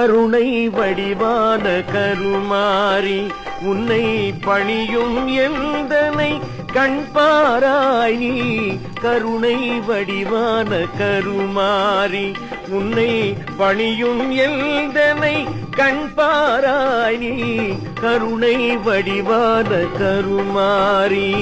கருணை வடிவான கருமாரி உன்னை பணியும் எந்தனை கண்பாராய் நீ. கருணை வடிவான கருமாரி உன்னை பணியும் எந்தனை கண்பாராய் நீ. கருணை வடிவான கருமாரி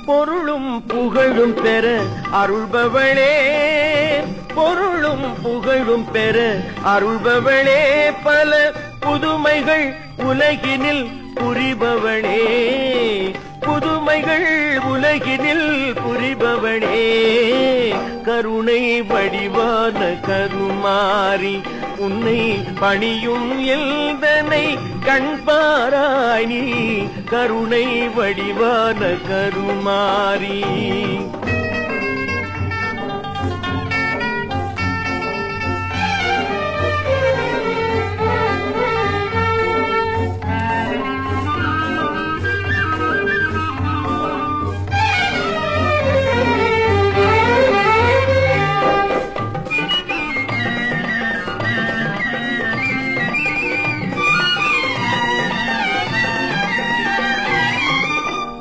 பொருளும் புகழும் பெற அருள்பவளே. பொருளும் புகழும் பெற அருள்பவளே. பல புதுமைகள் உலகினில் புரிபவளே. புதுமைகள் உலகினில் புரிபவளே. கருணை வடிவான கருமாரி உன்னை பணியும் எந்தனை கண்பாராய் நீ. கருணை வடிவான கருமாரி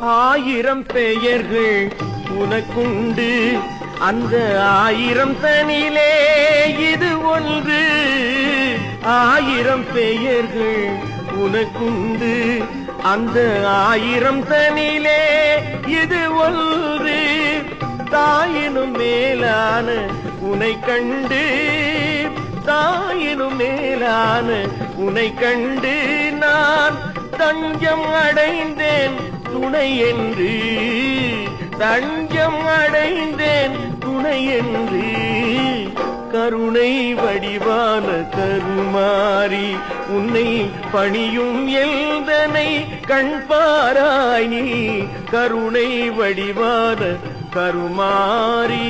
ஆயிரம் பெயர்கள் உனக்குண்டு. அந்த ஆயிரம் தனிலே இது ஒன்று. ஆயிரம் பெயர்கள் உனக்குண்டு. அந்த ஆயிரம் தனிலே இது ஒன்று. தாயினும் மேலான உனை கண்டு. தாயினும் மேலான உனை கண்டு நான் தஞ்சம் அடைந்தேன் துணை என்று. தஞ்சம் அடைந்தேன் துணை என்று. கருணை வடிவான கருமாரி உன்னை பணியும் எந்தனை கண்பாராய் நீ. கருணை வடிவான கருமாரி